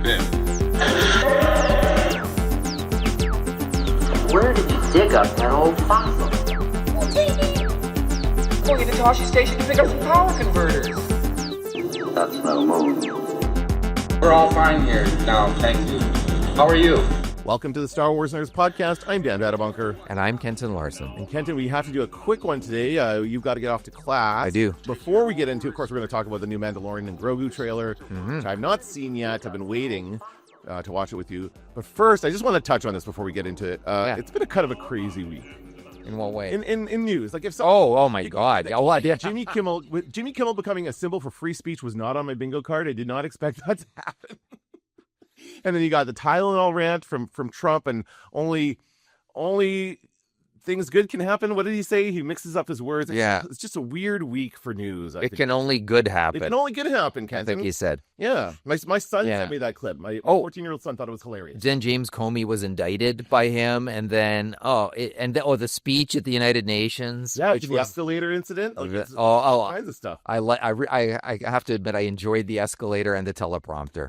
been? Where did you dig up that old fossil? Going into Toshi Station to pick up some power converters. That's no moon. We're all fine here now, thank you. How are you? Welcome to the Star Wars Nerds Podcast. I'm Dan Dadabunker. And I'm Kenton Larson. And Kenton, we have to do a quick one today. You've got to get off to class. I do. Before we get into, of course, we're going to talk about the new Mandalorian and Grogu trailer, which I've not seen yet. I've been waiting to watch it with you. But first, I just want to touch on this before we get into it. It's been a kind of a crazy week. In what way? In news. Like if oh my God. Jimmy Kimmel becoming a symbol for free speech was not on my bingo card. I did not expect that to happen. And then you got the Tylenol rant from Trump, and only things good can happen. What did he say? He mixes up his words. It's just a weird week for news. It can only good happen. It can only good happen, Kenton. I think he said. Yeah. My son sent me that clip. My 14-year-old son thought it was hilarious. Then James Comey was indicted by him, and then the speech at the United Nations. Yeah, the escalator incident. All kinds of stuff. I have to admit, I enjoyed the escalator and the teleprompter.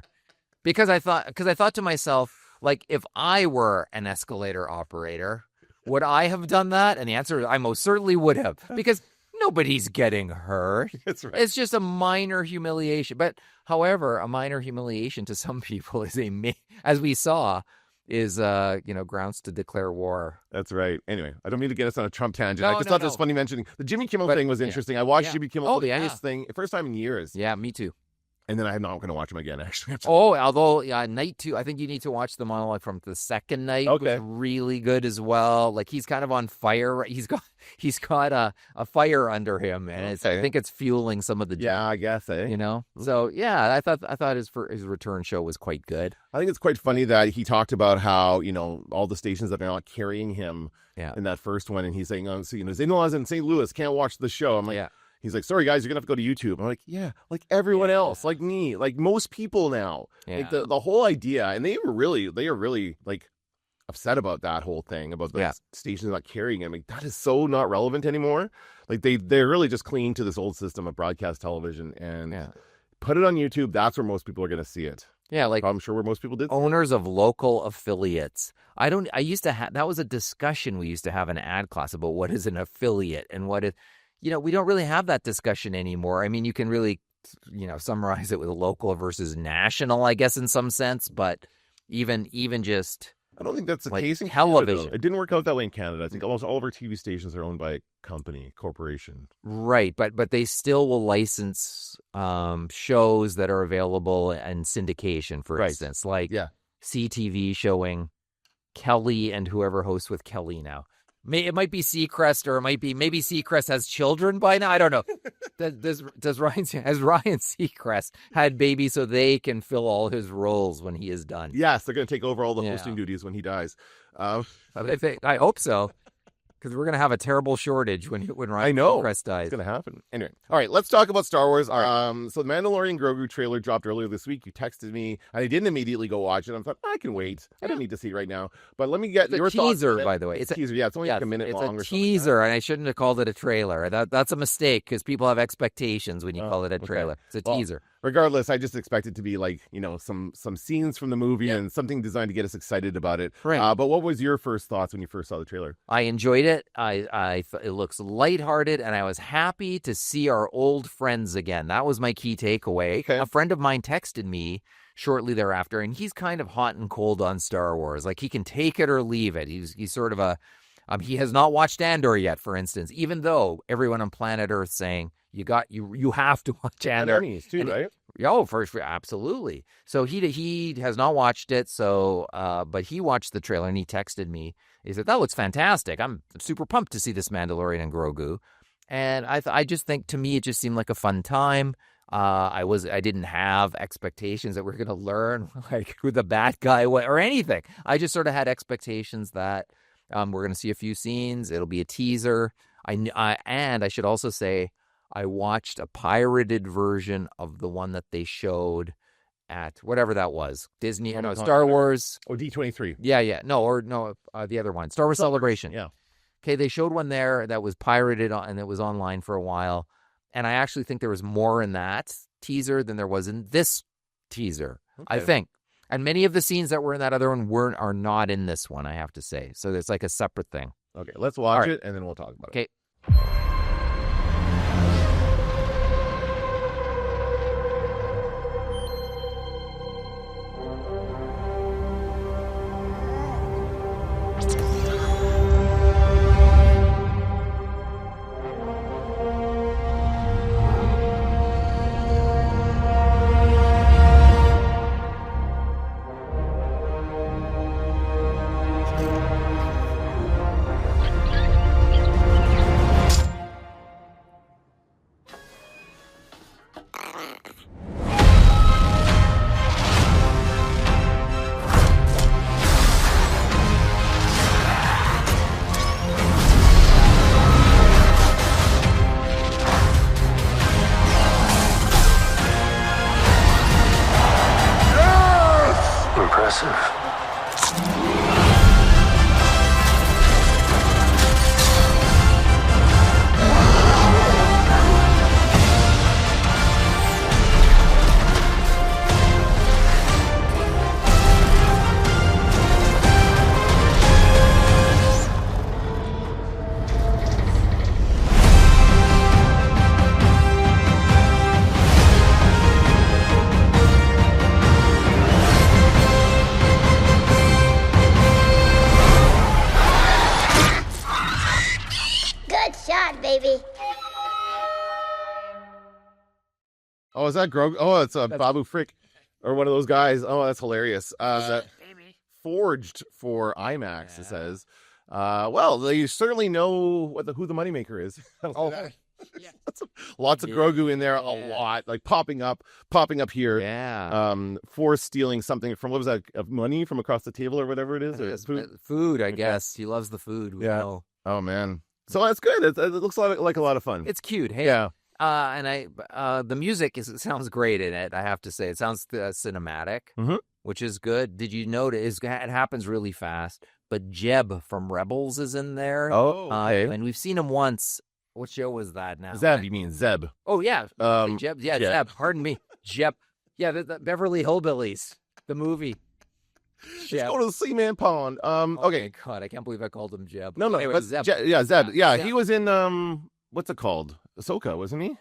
Because I thought to myself, like, if I were an escalator operator, would I have done that? And the answer is I most certainly would have, because nobody's getting hurt. That's right. It's just a minor humiliation. But however, a minor humiliation to some people is as we saw, is grounds to declare war. That's right. Anyway, I don't mean to get us on a Trump tangent. I just thought this was funny mentioning the Jimmy Kimmel thing was interesting. I watched Jimmy Kimmel for this thing, first time in years. Yeah, me too. And then I'm not going to watch him again, actually. Although night 2, I think you need to watch the monologue from the second night. Okay. Was really good as well. Like, he's kind of on fire. He's got a fire under him, and I think it's fueling some of the. Yeah, I guess. So I thought his return show was quite good. I think it's quite funny that he talked about how all the stations that are not carrying him in that first one, and he's saying, Zaynolas in St. Louis can't watch the show. I'm like. Yeah. He's like, sorry, guys, you're going to have to go to YouTube. I'm like, yeah, like everyone else, like me, like most people now. Yeah. Like the whole idea, and they are really like upset about that whole thing, about the stations not carrying him. Like, that is so not relevant anymore. Like they're really just clinging to this old system of broadcast television and put it on YouTube. That's where most people are going to see it. Yeah, like I'm sure where most people did. Owners of local affiliates. I used to have, that was a discussion we used to have in ad class about what is an affiliate and what is. We don't really have that discussion anymore. I mean, you can really, summarize it with local versus national, I guess, in some sense. But even just, I don't think that's the case in television. Canada. It didn't work out that way in Canada. I think almost all of our TV stations are owned by a corporation. Right, but they still will license shows that are available in syndication, for instance, like CTV showing Kelly and whoever hosts with Kelly now. It might be Seacrest, or it might be maybe Seacrest has children by now. I don't know. Has Ryan Seacrest had babies so they can fill all his roles when he is done? Yes, they're going to take over all the hosting duties when he dies. I hope so. Because we're going to have a terrible shortage when Ryan Seacrest dies. It's going to happen. Anyway, all right, let's talk about Star Wars. All right. So the Mandalorian and Grogu trailer dropped earlier this week. You texted me, and I didn't immediately go watch it. I thought, I can wait. I don't need to see it right now. But let me get your thoughts. It's a teaser, by the way. It's a teaser. Yeah, it's only like a minute long. It's a teaser, and I shouldn't have called it a trailer. That's a mistake, because people have expectations when you call it a trailer. It's a teaser. Regardless, I just expect it to be like, some scenes from the movie and something designed to get us excited about it. Right. But what was your first thoughts when you first saw the trailer? I enjoyed it. I thought it looks lighthearted, and I was happy to see our old friends again. That was my key takeaway. Okay. A friend of mine texted me shortly thereafter, and he's kind of hot and cold on Star Wars. Like, he can take it or leave it. He's sort of a he has not watched Andor yet, for instance, even though everyone on planet Earth saying you have to watch Andor. And too, right? Absolutely. So he has not watched it. So, but he watched the trailer and he texted me. He said, "That looks fantastic. I'm super pumped to see this Mandalorian and Grogu." And I just think, to me, it just seemed like a fun time. I didn't have expectations that we're going to learn like who the bad guy was or anything. I just sort of had expectations that we're going to see a few scenes. It'll be a teaser. And I should also say, I watched a pirated version of the one that they showed at whatever that was. Disney, Star Wars. Oh, D23. Yeah. The other one. Star Wars Celebration. Yeah. Okay, they showed one there that was pirated and it was online for a while. And I actually think there was more in that teaser than there was in this teaser. Okay. I think. And many of the scenes that were in that other one are not in this one, I have to say. So it's like a separate thing. Okay, let's watch it, and then we'll talk about it. Okay. Impressive. Good shot, baby. Oh, is that Grogu? Oh, it's Babu Frick, or one of those guys. Oh, that's hilarious. That forged for IMAX, it says. Well, they certainly know who the moneymaker is. Lots of Grogu in there, a lot, like popping up here. Yeah. Force stealing something from, what was that, of money from across the table or whatever it is? Or Food, I guess. He loves the food. We know. Oh, man. So that's good. It looks like a lot of fun. It's cute. Hey. Yeah. And the music sounds great in it, I have to say. It sounds cinematic, which is good. Did you notice it happens really fast? But Jeb from Rebels is in there. Oh, okay. And we've seen him once. What show was that now? Zeb, you mean Zeb? Oh, yeah. Jeb. Yeah, Zeb. Pardon me. Jeb. Yeah, the Beverly Hillbillies, the movie. Let's go to the Seaman Pond. Okay. God, I can't believe I called him Jeb. No, anyway, but Zeb. Zeb. Yeah, he was in what's it called? Ahsoka, wasn't he?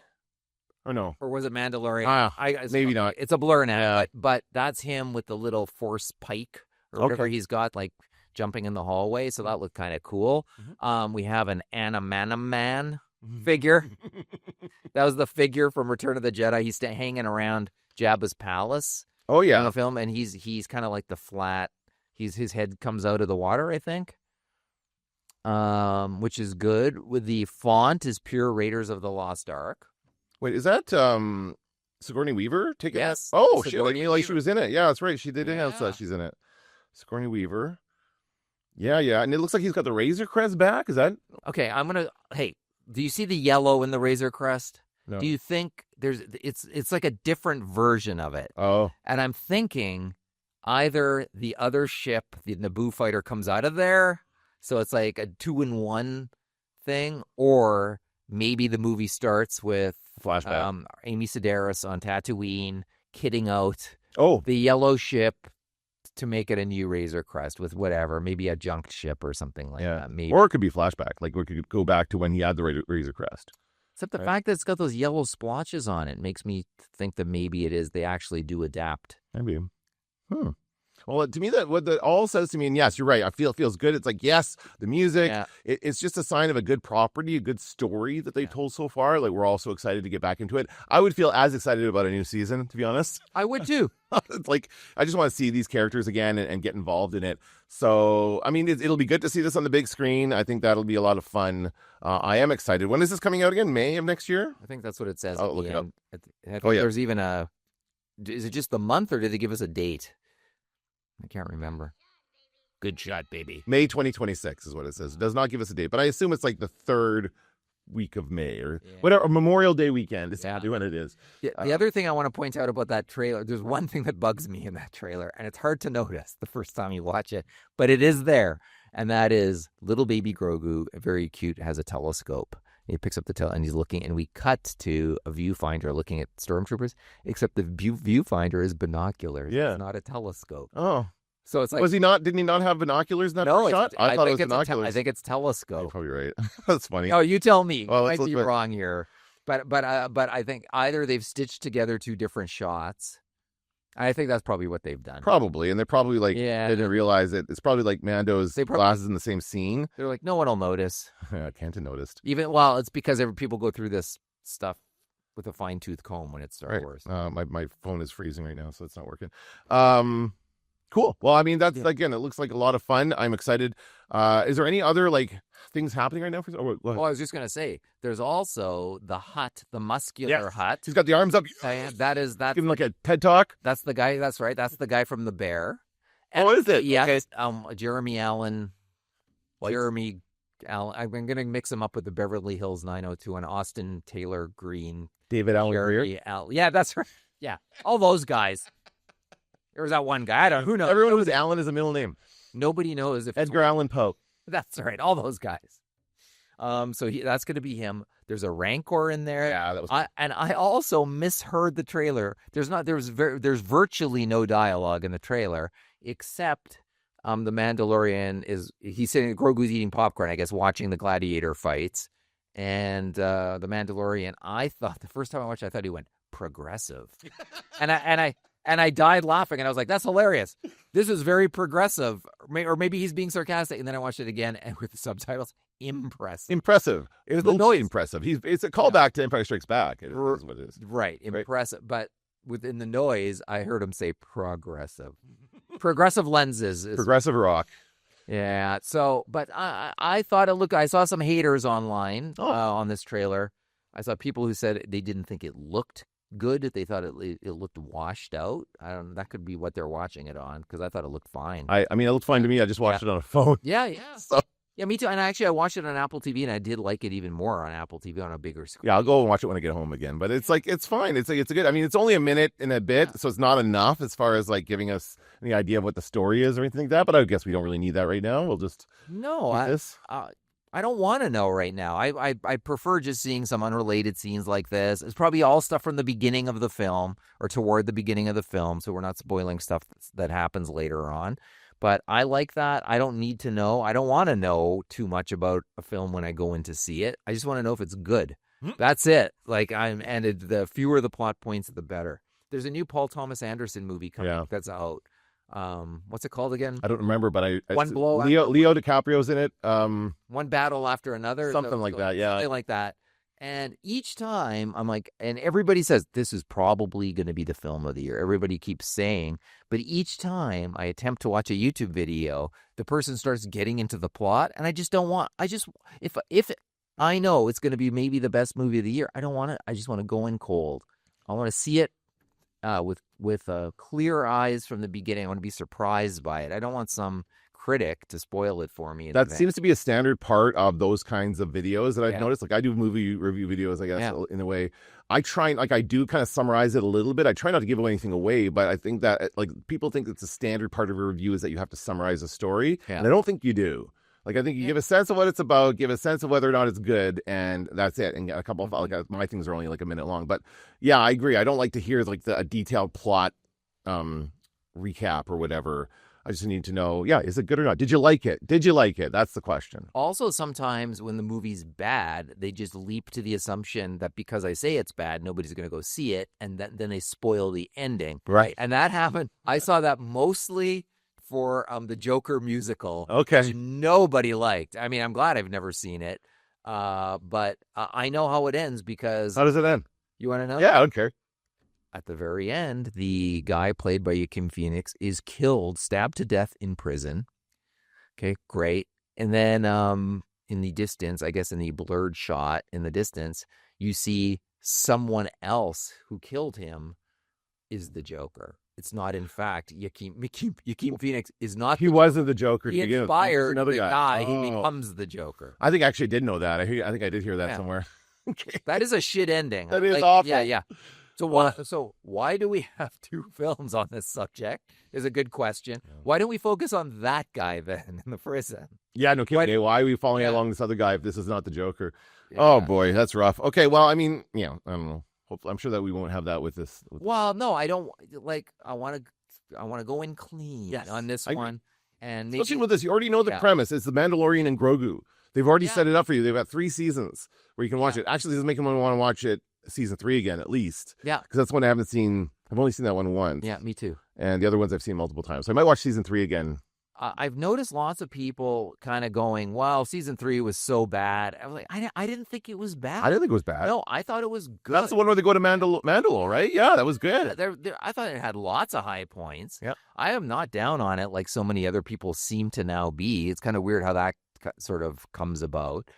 Or no? Or was it Mandalorian? Maybe not. It's a blur now, but that's him with the little force pike or whatever he's got, like jumping in the hallway. So that looked kind of cool. We have an Animanaman figure. That was the figure from Return of the Jedi. He's hanging around Jabba's palace. Oh yeah, in the film, and he's kind of like the flat. His head comes out of the water, I think. Which is good. With the font is pure Raiders of the Lost Ark. Wait, is that Sigourney Weaver? Yes. Oh, she was in it. Yeah, that's right. She did announce that she's in it. Sigourney Weaver. Yeah, and it looks like he's got the Razor Crest back. Is that okay? Hey, do you see the yellow in the Razor Crest? No. Do you think it's like a different version of it? Oh. And I'm thinking either the other ship, the Naboo fighter, comes out of there, so it's like a 2-in-1 thing, or maybe the movie starts with flashback. Amy Sedaris on Tatooine kitting out the yellow ship to make it a new Razor Crest with whatever, maybe a junked ship or something like that. Maybe. Or it could be flashback, like we could go back to when he had the Razor Crest. Except the fact that it's got those yellow splotches on it makes me think that maybe it is. They actually do adapt. Maybe. Well, to me, what that all says to me, and yes, you're right. I feel it feels good. It's like, yes, the music. Yeah. It's just a sign of a good property, a good story that they've told so far. Like, we're all so excited to get back into it. I would feel as excited about a new season, to be honest. I would too. It's like, I just want to see these characters again and get involved in it. So, I mean, it'll be good to see this on the big screen. I think that'll be a lot of fun. I am excited. When is this coming out again? May of next year? I think that's what it says. I'll look it up. There's even is it just the month, or did they give us a date? I can't remember. Good shot, baby. May 2026 is what it says. It does not give us a date, but I assume it's like the third week of May or whatever, Memorial Day weekend is when it is. The other thing I want to point out about that trailer, there's one thing that bugs me in that trailer, and it's hard to notice the first time you watch it, but it is there, and that is little baby Grogu, very cute, has a telescope. He picks up the tail and he's looking, and we cut to a viewfinder looking at stormtroopers, except the viewfinder is binoculars. Yeah. It's not a telescope. Oh. So it's like, Didn't he not have binoculars in that no, first shot? I thought it was binoculars. I think it's You're telescope. probably right. That's funny. No, you tell me. Well, I let's might be look back. wrong here. But I think either they've stitched together two different shots. I think that's probably what they've done. Probably. And they're probably like, Yeah. they didn't realize it. It's probably like Mando's glasses in the same scene. They're like, no one will notice. Yeah, Kenton noticed. Well, it's because people go through this stuff with a fine-tooth comb when it's Star Right. Wars. My phone is freezing right now, so it's not working. Cool. Well, I mean, that's again, it looks like a lot of fun. I'm excited. Is there any other like things happening right now? Well, I was just gonna say, there's also the Hut, the muscular Hut. He's got the arms up. That's Giving like a TED talk. That's the guy. That's right. That's the guy from The Bear. Oh, is it? Yes. Okay. Jeremy Allen. Jeremy Allen. I'm gonna mix him up with the Beverly Hills 902 and Austin Taylor Green. David Allen Greer. Yeah, that's right. Yeah, all those guys. There was that one guy. Who knows? Everyone knows Allen is a middle name. Nobody knows if Edgar Allan Poe. That's right. All those guys. So that's going to be him. There's a Rancor in there. Yeah, that was. I also misheard the trailer. There's virtually no dialogue in the trailer except the Mandalorian he's sitting. Grogu's eating popcorn, I guess, watching the gladiator fights, and the Mandalorian. I thought the first time I watched it, I thought he went progressive, and I died laughing, and I was like, that's hilarious. This is very progressive. Or maybe he's being sarcastic. And then I watched it again, and with the subtitles, impressive. It was the noise impressive. It's a callback to Empire Strikes Back. It is what it is. Right, impressive. But within the noise, I heard him say progressive. Progressive lenses. Progressive rock. Yeah. So, but I thought I saw some haters online on this trailer. I saw people who said they didn't think it looked good. They thought it looked washed out. I don't know. That could be what they're watching it on, because I thought it looked fine. I mean, it looked fine to me. I just watched it on a phone. Yeah. So. Yeah, me too. And I watched it on Apple TV, and I did like it even more on Apple TV on a bigger screen. Yeah, I'll go and watch it when I get home again. But it's like, it's fine. It's a good. I mean, it's only a minute and a bit, so it's not enough as far as like giving us any idea of what the story is or anything like that. But I guess we don't really need that right now. We'll just I don't want to know right now. I prefer just seeing some unrelated scenes like this. It's probably all stuff from the beginning of the film or toward the beginning of the film, so we're not spoiling stuff that happens later on. But I like that. I don't need to know. I don't want to know too much about a film when I go in to see it. I just want to know if it's good. That's it. Like the fewer the plot points, the better. There's a new Paul Thomas Anderson movie coming that's out. What's it called again? I don't remember, but Leo DiCaprio's in it. One Battle After Another. Something like that, yeah. Something like that. And each time I'm like, and everybody says this is probably going to be the film of the year. Everybody keeps saying, but each time I attempt to watch a YouTube video, the person starts getting into the plot, and I just don't want. If I know it's going to be maybe the best movie of the year, I don't want it. I just want to go in cold. I want to see it with clear eyes from the beginning. I want to be surprised by it. I don't want some critic to spoil it for me. That seems to be a standard part of those kinds of videos that I've noticed. Like I do movie review videos, I guess, in a way. I try and I do kind of summarize it a little bit. I try not to give anything away, but I think that like people think it's a standard part of a review is that you have to summarize a story. Yeah. And I don't think you do. Like I think you give a sense of what it's about, give a sense of whether or not it's good, and that's it. And a couple of like my things are only like a minute long. But yeah, I agree. I don't like to hear like a detailed plot recap or whatever. I just need to know, is it good or not? Did you like it? That's the question. Also, sometimes when the movie's bad, they just leap to the assumption that because I say it's bad, nobody's going to go see it, and then they spoil the ending. Right. And that happened. I saw that mostly for the Joker musical. Okay. Which nobody liked. I mean, I'm glad I've never seen it, but I know how it ends because... How does it end? You want to know? Yeah, I don't care. At the very end, the guy played by Joaquin Phoenix is killed, stabbed to death in prison. Okay, great. And then in the distance, I guess in the blurred shot in the distance, you see someone else who killed him is the Joker. It's not, in fact, Joaquin Phoenix is not. He wasn't the Joker. He inspired the guy. He becomes the Joker. I think I actually did know that. I think I did hear that somewhere. Okay. That is a shit ending. That is awful. Yeah. So why do we have two films on this subject is a good question. Why don't we focus on that guy then in the prison? Yeah, no kidding. Why are we following along this other guy if this is not the Joker? Oh boy, that's rough. Okay, well, I mean, I don't know. Hopefully, I'm sure that we won't have that with this. Well, no, I don't like. I want to go in clean on this one, and maybe, especially with this, you already know the premise. It's the Mandalorian and Grogu. They've already set it up for you. They've got 3 seasons where you can watch it. Actually, this is making me want to watch it season 3 again at least. Yeah, because that's one I haven't seen. I've only seen that one once. Yeah, me too. And the other ones I've seen multiple times. So I might watch season 3 again. I've noticed lots of people kind of going, "Well, season 3 was so bad." I was like, I didn't think it was bad. I didn't think it was bad. No, I thought it was good. That's the one where they go to Mandalore, right? Yeah, that was good. I thought it had lots of high points. Yeah, I am not down on it like so many other people seem to now be. It's kind of weird how that sort of comes about.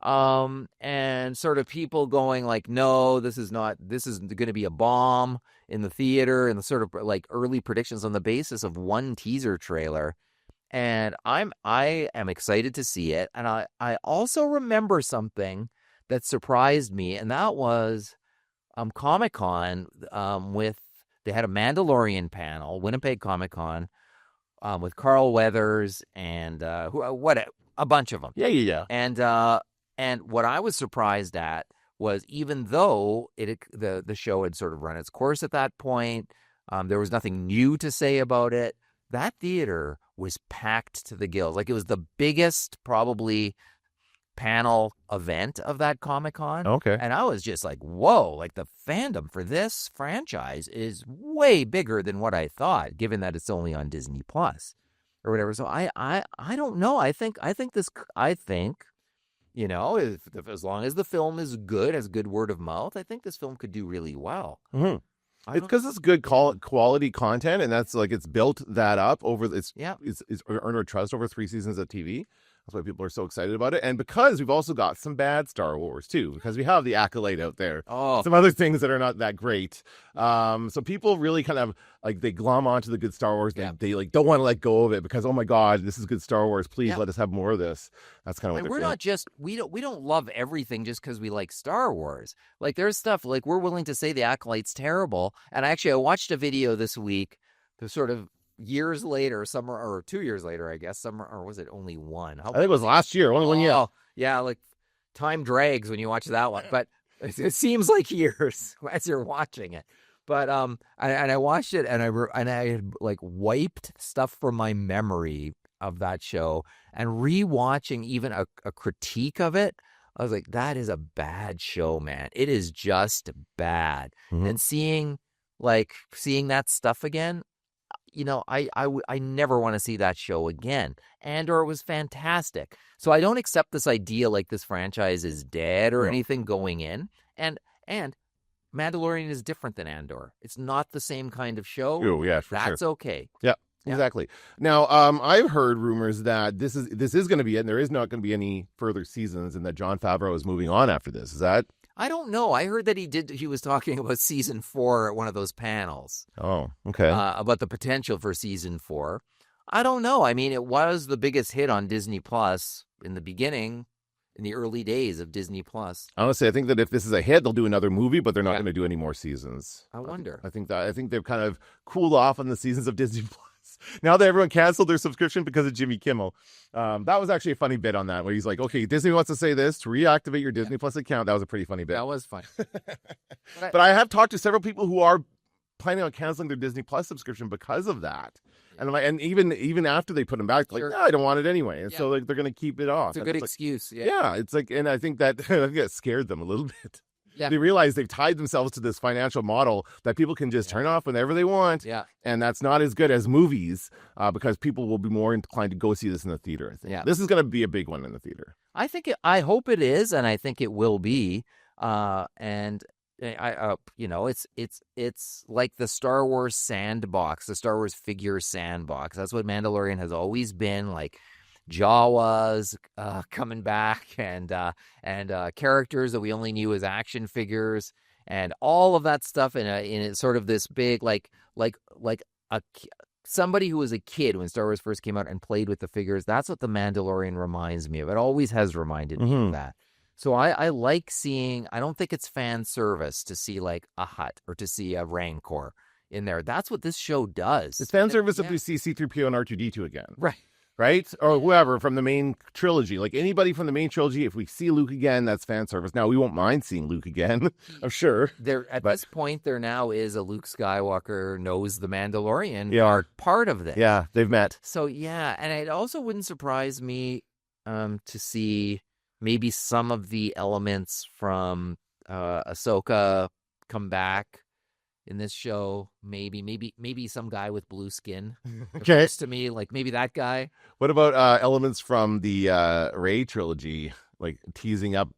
And sort of people going like, "No, this is going to be a bomb in the theater," and the sort of like early predictions on the basis of one teaser trailer. And I am excited to see it. And I also remember something that surprised me, and that was Comic-Con they had a Mandalorian panel, Winnipeg Comic-Con, with Carl Weathers and a bunch of them. Yeah. And what I was surprised at was, even though the show had sort of run its course at that point, there was nothing new to say about it. That theater was packed to the gills. Like, it was the biggest probably panel event of that Comic-Con. Okay. And I was just like, whoa, like the fandom for this franchise is way bigger than what I thought, given that it's only on Disney Plus or whatever. So I don't know. I think if as long as the film is good, has good word of mouth, I think this film could do really well. Mm-hmm. It's because it's good quality content, and that's like, it's built that up over it's earned our trust over 3 seasons of TV. That's why people are so excited about it. And because we've also got some bad Star Wars too, because we have the Acolyte out there. Oh, some other things that are not that great. So people really kind of like, they glom onto the good Star Wars. They like don't want to let go of it because, oh my God, this is good Star Wars. Please let us have more of this. That's kind of what we're not just we don't love everything just because we like Star Wars. Like, there's stuff like we're willing to say the Acolyte's terrible. And I watched a video this week, the sort of years later, 2 years later, I guess, or was it only one? I think it was last year, only 1 year. Yeah, like time drags when you watch that one, but it seems like years as you're watching it. But I watched it, and I had like wiped stuff from my memory of that show, and rewatching even a critique of it, I was like, that is a bad show, man. It is just bad. Mm-hmm. And seeing that stuff again, I never want to see that show again. Andor was fantastic. So I don't accept this idea like this franchise is dead or anything going in. And Mandalorian is different than Andor. It's not the same kind of show. Oh, yeah, That's okay. Yeah. Exactly. Now, I've heard rumors that this is going to be it, and there is not going to be any further seasons, and that Jon Favreau is moving on after this. Is that? I don't know. I heard that he was talking about season 4 at one of those panels. Oh, okay. About the potential for season 4. I don't know. I mean, it was the biggest hit on Disney Plus in the beginning, in the early days of Disney Plus. Honestly, I think that if this is a hit, they'll do another movie, but they're not going to do any more seasons. I wonder. I think they've kind of cooled off on the seasons of Disney Plus. Now that everyone canceled their subscription because of Jimmy Kimmel. That was actually a funny bit on that, where he's like, okay, Disney wants to say this to reactivate your Disney Plus account. That was a pretty funny bit. That was fun. But I have talked to several people who are planning on canceling their Disney Plus subscription because of that. And even after they put them back, like, no, I don't want it anyway. And so they're going to keep it off. It's a good excuse. Yeah, it's like, and I think that scared them a little bit. Yeah. They realize they've tied themselves to this financial model that people can just turn off whenever they want. Yeah. And that's not as good as movies because people will be more inclined to go see this in the theater, I think. Yeah. This is going to be a big one in the theater. I hope it is, and I think it will be. And it's like the Star Wars sandbox, the Star Wars figure sandbox. That's what Mandalorian has always been, like Jawas coming back, and characters that we only knew as action figures, and all of that stuff in sort of this big somebody who was a kid when Star Wars first came out and played with the figures. That's what the Mandalorian reminds me of. It always has reminded me of that. So I like seeing. I don't think it's fan service to see like a Hutt or to see a Rancor in there. That's what this show does. It's fan service if we see C-3PO and R2-D2 again. Right. right? Or whoever from the main trilogy. Like anybody from the main trilogy, if we see Luke again, that's fan service. Now, we won't mind seeing Luke again, I'm sure. This point, there now is a Luke Skywalker knows the Mandalorian part of this. Yeah, they've met. So, yeah, and it also wouldn't surprise me to see maybe some of the elements from Ahsoka come back in this show. Maybe some guy with blue skin. Okay. To me, like maybe that guy. What about elements from the Rey trilogy, like teasing up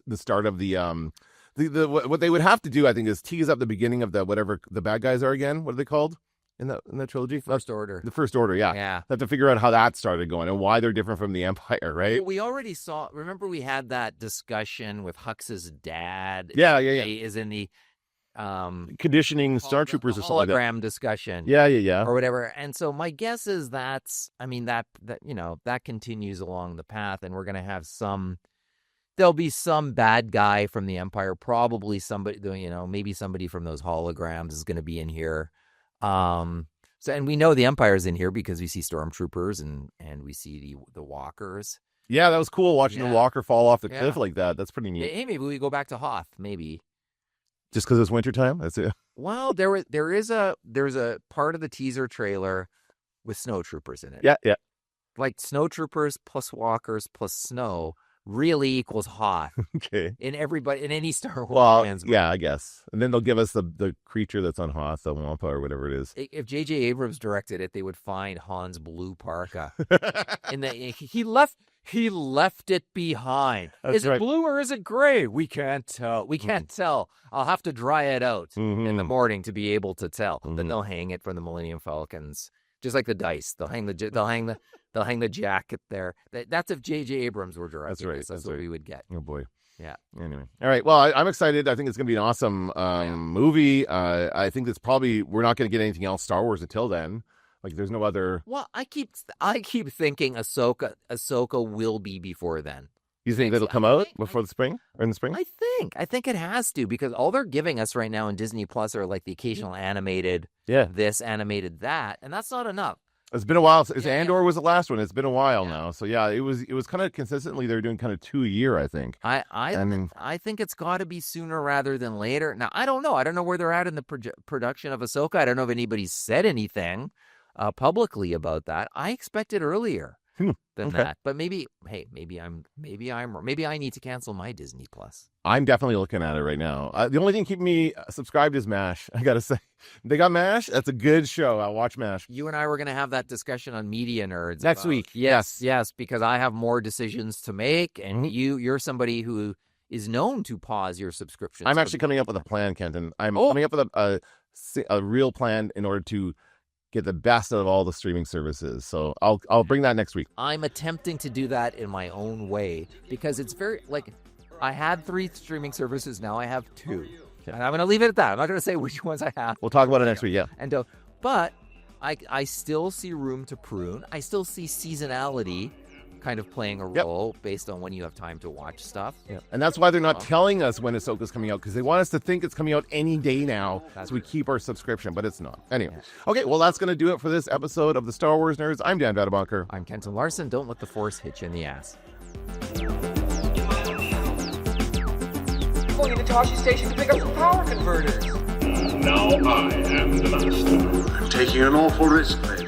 the start of the what they would have to do, I think, is tease up the beginning of the whatever the bad guys are again. What are they called in that trilogy? First Order. The First Order, yeah. Yeah. They have to figure out how that started going and why they're different from the Empire, right? Well, we already saw. Remember, we had that discussion with Hux's dad. Yeah. He is in the conditioning Star Troopers or something like that. Hologram discussion. Yeah. Or whatever. And so my guess is that continues along the path, and we're going to have there'll be some bad guy from the Empire, probably somebody, maybe somebody from those holograms is going to be in here. And we know the Empire's in here because we see stormtroopers and we see the walkers. Yeah, that was cool watching the walker fall off the cliff like that. That's pretty neat. Hey, maybe we go back to Hoth, maybe. Just because it's wintertime? That's it. Well, there's a part of the teaser trailer with snowtroopers in it. Yeah. Like snowtroopers plus walkers plus snow really equals Hoth. Okay. In any Star Wars fans. Yeah, I guess. And then they'll give us the creature that's on Hoth, the Wampa or whatever it is. If J.J. Abrams directed it, they would find Han's blue parka. And he left it behind. Is it blue or is it gray? We can't tell. Tell. I'll have to dry it out in the morning to be able to tell. Then they'll hang it from the Millennium Falcons, just like the dice. They'll hang the jacket there. That's if J.J. Abrams were directing. That's right. That's what we would get. Oh boy. Yeah. Anyway. All right. Well, I'm excited. I think it's going to be an awesome movie. I think we're not going to get anything else Star Wars until then. Like there's no other. Well, I keep thinking Ahsoka will be before then. You think that'll come out before the spring or in the spring? I think it has to, because all they're giving us right now in Disney Plus are like the occasional animated, this animated that, and that's not enough. It's been a while. Andor was the last one. It's been a while now. So yeah, it was kind of consistently. They're doing kind of 2 a year, I think. I think it's got to be sooner rather than later. Now I don't know. I don't know where they're at in the production of Ahsoka. I don't know if anybody's said anything publicly about that. I expect it earlier than that. But maybe I need to cancel my Disney Plus. I'm definitely looking at it right now. The only thing keeping me subscribed is MASH. I gotta say, they got MASH. That's a good show. I'll watch MASH. You and I were gonna have that discussion on Media Nerds next week. Yes, because I have more decisions to make, and you're somebody who is known to pause your subscriptions. I'm actually coming up with a plan, Kenton. I'm coming up with a real plan in order to get the best out of all the streaming services. So I'll bring that next week. I'm attempting to do that in my own way, because it's very, like, I had 3 streaming services, now I have 2. And I'm going to leave it at that. I'm not going to say which ones I have. We'll talk about it next week, yeah. And but I still see room to prune. I still see seasonality kind of playing a role based on when you have time to watch stuff. Yeah. And that's why they're not telling us when Ahsoka's coming out, because they want us to think it's coming out any day now, so we keep our subscription, but it's not. Anyway. Okay, well, that's going to do it for this episode of the Star Wars Nerds. I'm Dan Vadabonker. I'm Kenton Larson. Don't let the Force hit you in the ass. Going to Toshi Station to pick up some power converters. Now I am the master. I'm taking an awful risk, mate.